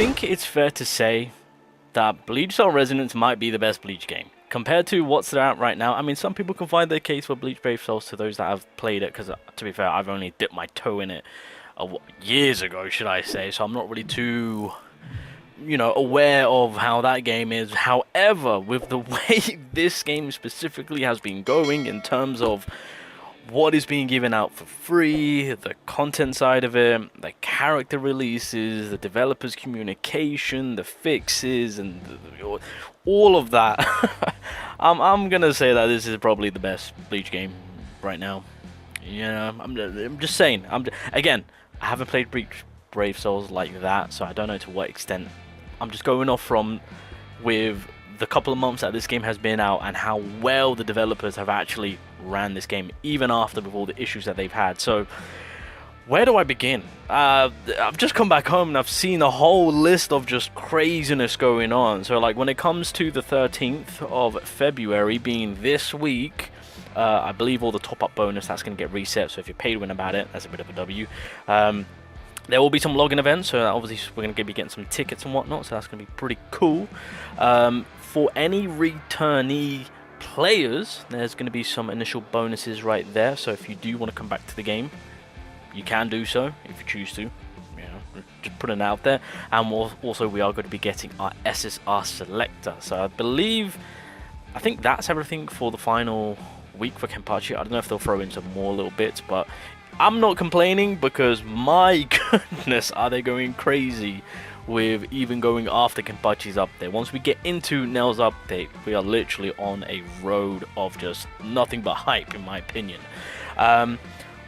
think it's fair to say that Bleach Soul Resonance might be the best Bleach game. Compared to what's out right now, I mean, some people can find their case for Bleach Brave Souls to those that have played it, because to be fair, I've only dipped my toe in it years ago, should I say, so I'm not really too, you know, aware of how that game is. However, with the way this game specifically has been going in terms of what is being given out for free, the content side of it, the character releases, the developers' communication, the fixes, and all of that, I'm gonna say that this is probably the best Bleach game right now. You know, I'm just saying. Again, I haven't played Bleach Brave Souls like that, so I don't know to what extent. I'm just going off from with the couple of months that this game has been out and how well the developers have actually ran this game, even after with all the issues that they've had. So where do I begin? I've just come back home and I've seen a whole list of just craziness going on. So like when it comes to the 13th of February being this week, I believe all the top-up bonus that's going to get reset. So if you're paid to win about it, that's a bit of a W. There will be some login events, so obviously we're going to be getting some tickets and whatnot, so that's going to be pretty cool. For any returnee players, there's going to be some initial bonuses right there, so if you do want to come back to the game, you can do so if you choose to. You know, just putting it out there. And also we are going to be getting our SSR selector, so I think that's everything for the final week for Kenpachi. I don't know if they'll throw in some more little bits, but I'm not complaining, because my goodness, are they going crazy with even going after Kenpachi's update. Once we get into Nell's update, we are literally on a road of just nothing but hype, in my opinion.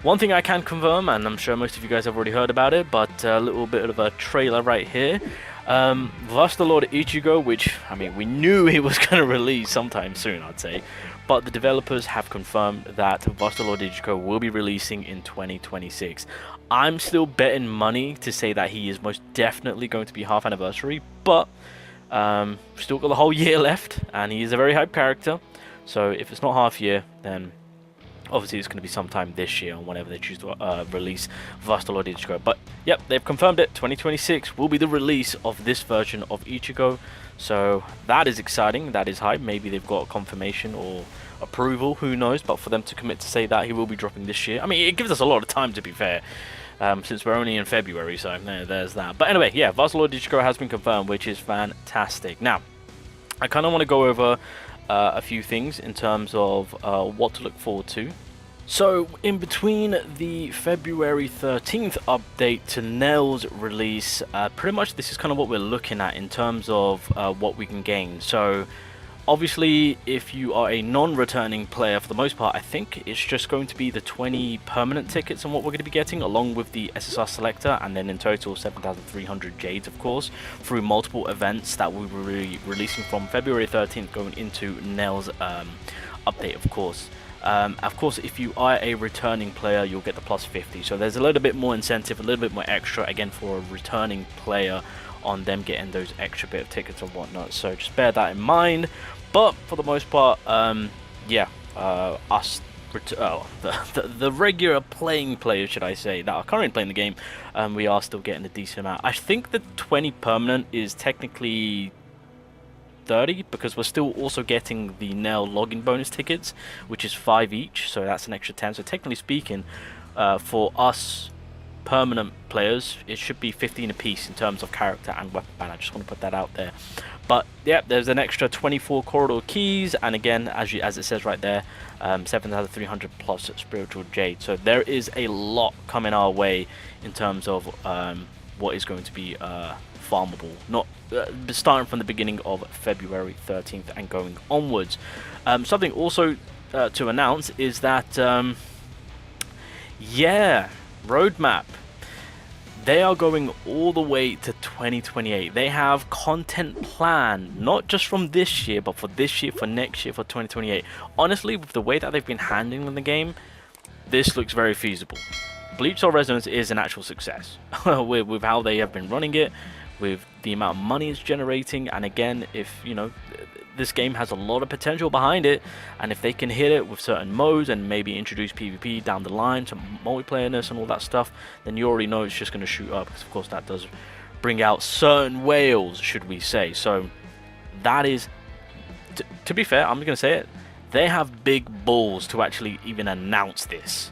One thing I can confirm, and I'm sure most of you guys have already heard about it, but a little bit of a trailer right here. Vaster Lord Ichigo, which, I mean, we knew he was going to release sometime soon, I'd say. But the developers have confirmed that Vaster Lord Ichigo will be releasing in 2026. I'm still betting money to say that he is most definitely going to be half anniversary, but still got the whole year left, and he is a very hype character. So if it's not half year, then obviously it's going to be sometime this year, or whenever they choose to release Vaster Lord Ichigo. But yep, they've confirmed it. 2026 will be the release of this version of Ichigo. So that is exciting, that is hype. Maybe they've got confirmation or approval, who knows, but for them to commit to say that he will be dropping this year, I mean, it gives us a lot of time, to be fair, since we're only in February, so there's that. But anyway, yeah, Vaster Lord Ichigo has been confirmed, which is fantastic. Now, I kind of want to go over a few things in terms of what to look forward to. So, in between the February 13th update to Nell's release, pretty much this is kind of what we're looking at in terms of what we can gain. So, obviously, if you are a non-returning player, for the most part, I think it's just going to be the 20 permanent tickets and what we're going to be getting, along with the SSR selector, and then in total 7,300 Jades, of course, through multiple events that we will be releasing from February 13th going into Nell's update, of course. Of course, if you are a returning player, you'll get the plus 50. So there's a little bit more incentive, a little bit more extra, again, for a returning player on them getting those extra bit of tickets and whatnot. So just bear that in mind. But for the most part, yeah, the regular playing players, should I say, that are currently playing the game, we are still getting a decent amount. I think the 20 permanent is technically 30, because we're still also getting the Nell login bonus tickets, which is 5 each, so that's an extra 10. So technically speaking, for us permanent players, it should be 15 apiece in terms of character and weapon ban. I just want to put that out there. But yeah, there's an extra 24 corridor keys, and again, as it says right there, 7,300 plus spiritual jade. So there is a lot coming our way in terms of what is going to be farmable, not starting from the beginning of February 13th and going onwards. Something also to announce is that yeah, roadmap, they are going all the way to 2028. They have content planned, not just from this year, but for this year, for next year, for 2028. Honestly, with the way that they've been handling the game, this looks very feasible. Bleach Soul Resonance is an actual success with how they have been running it, with the amount of money it's generating, and again, if you know, this game has a lot of potential behind it, and if they can hit it with certain modes and maybe introduce PvP down the line, some multiplayerness and all that stuff, then you already know it's just going to shoot up, because of course that does bring out certain whales, should we say. So that is, to be fair, I'm going to say it, they have big balls to actually even announce this.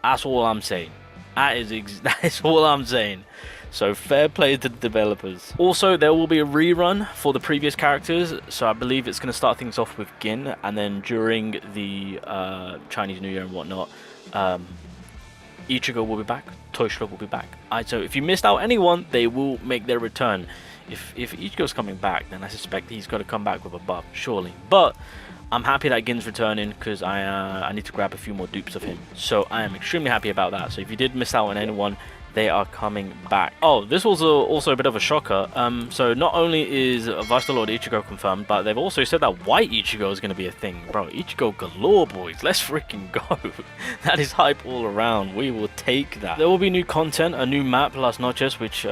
That's all I'm saying. That is all I'm saying. So fair play to the developers. Also, there will be a rerun for the previous characters. So I believe it's going to start things off with Gin, and then during the Chinese New Year and whatnot, Ichigo will be back, Toshiro will be back. So if you missed out anyone, they will make their return. If Ichigo's coming back, then I suspect he's got to come back with a buff, surely. But I'm happy that Gin's returning, because I need to grab a few more dupes of him. So I am extremely happy about that. So if you did miss out on anyone, they are coming back. Oh, this was also a bit of a shocker. So not only is Vice Lord Ichigo confirmed, but they've also said that White Ichigo is going to be a thing. Bro, Ichigo galore, boys. Let's freaking go. That is hype all around. We will take that. There will be new content, a new map, Las Noches, which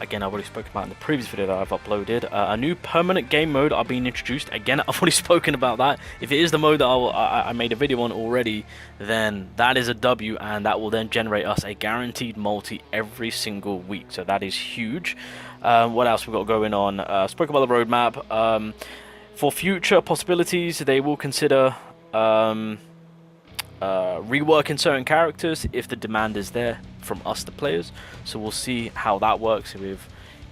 again, I've already spoken about in the previous video that I've uploaded. A new permanent game mode are being introduced. Again, I've already spoken about that. If it is the mode that I made a video on already, then that is a W, and that will then generate us a guaranteed multi every single week. So that is huge. What else we got going on? Spoke about the roadmap. For future possibilities, they will consider reworking certain characters if the demand is there from us, the players. So we'll see how that works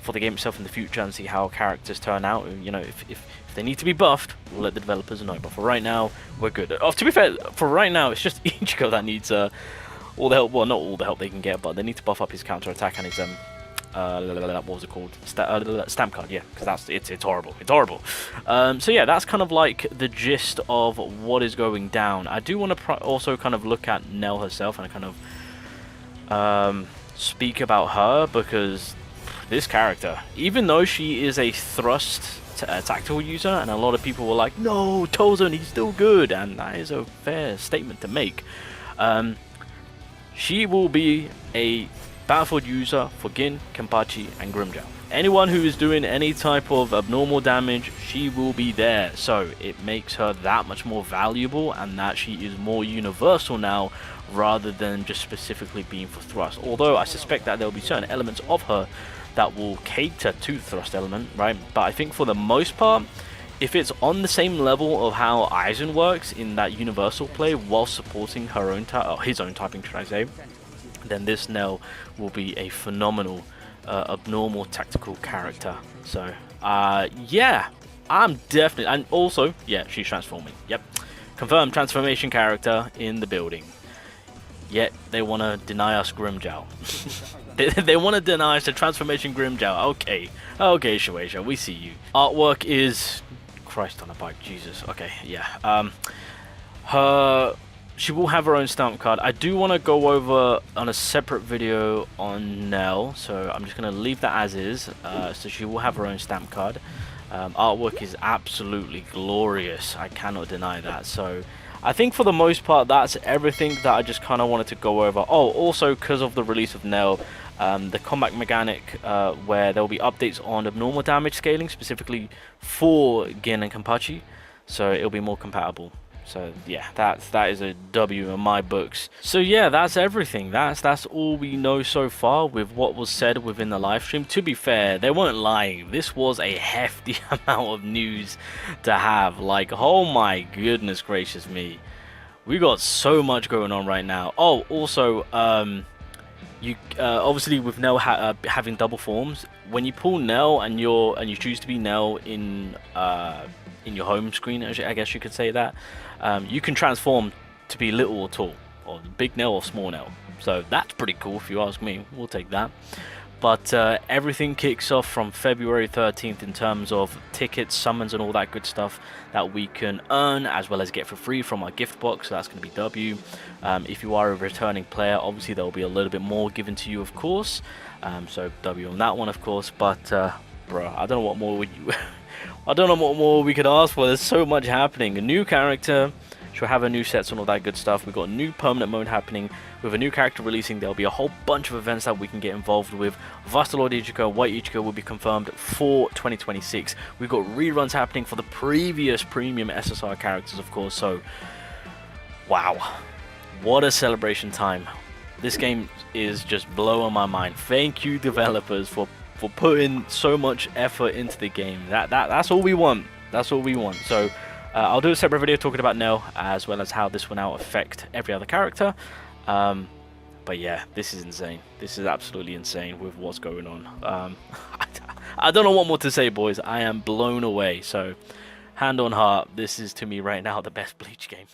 for the game itself in the future, and see how characters turn out. You know, if they need to be buffed, we'll let the developers know. But for right now, we're good. To be fair, for right now, it's just Ichigo that needs all the help. Well, not all the help they can get, but they need to buff up his counter attack and his what was it called? Stamp card, yeah, because it's horrible. It's horrible. So yeah, that's kind of like the gist of what is going down. I do want to also kind of look at Nell herself and kind of speak about her, because this character, even though she is a thrust tactical user, and a lot of people were like, no, Tosen, he's still good, and that is a fair statement to make. She will be a Battlefield user for Gin, Kenpachi, and Grimmjow. Anyone who is doing any type of abnormal damage, she will be there. So it makes her that much more valuable, and that she is more universal now, rather than just specifically being for thrust. Although I suspect that there will be certain elements of her that will cater to the thrust element, right? But I think for the most part, if it's on the same level of how Aizen works in that universal play, while supporting her own his own typing, should I say, then this Nell will be a phenomenal abnormal tactical character. So yeah, I'm definitely, and also yeah, she's transforming. Yep, confirmed transformation character in the building. Yet they want to deny us Grimmjow. they want to deny us the transformation Grimmjow. Okay, Shueisha, we see you. Artwork is Christ on a bike, Jesus. Okay, yeah. She will have her own stamp card. I do want to go over on a separate video on Nell, so I'm just going to leave that as is. So she will have her own stamp card. Artwork is absolutely glorious. I cannot deny that. So I think for the most part, that's everything that I just kind of wanted to go over. Oh, also because of the release of Nell, the combat mechanic where there will be updates on abnormal damage scaling, specifically for Gin and Kenpachi. So it'll be more compatible. So yeah, that is a W in my books. So yeah, that's everything. That's all we know so far with what was said within the live stream. To be fair, they weren't lying. This was a hefty amount of news to have. Like, oh my goodness gracious me, we got so much going on right now. Oh, also, you obviously with Nell having double forms, when you pull Nell and you choose to be Nell in your home screen, I guess you could say that, you can transform to be little or tall, or big Nell or small Nell. So that's pretty cool if you ask me. We'll take that. But everything kicks off from February 13th in terms of tickets, summons, and all that good stuff that we can earn as well as get for free from our gift box. So that's going to be W. If you are a returning player, obviously there will be a little bit more given to you, of course. So W on that one, of course. But bro, I don't know what more I don't know what more we could ask for. There's so much happening. A new character, she'll have a new sets and all that good stuff. We've got a new permanent mode happening. With a new character releasing, there'll be a whole bunch of events that we can get involved with. Vaster Lord Ichigo, White Ichigo will be confirmed for 2026. We've got reruns happening for the previous premium SSR characters, of course. So, wow. What a celebration time. This game is just blowing my mind. Thank you, developers, for for putting so much effort into the game. That's all we want. That's all we want. So I'll do a separate video talking about Nel, as well as how this will now affect every other character. But yeah, this is insane. This is absolutely insane with what's going on. I don't know what more to say, boys. I am blown away. So hand on heart, this is to me right now the best Bleach game.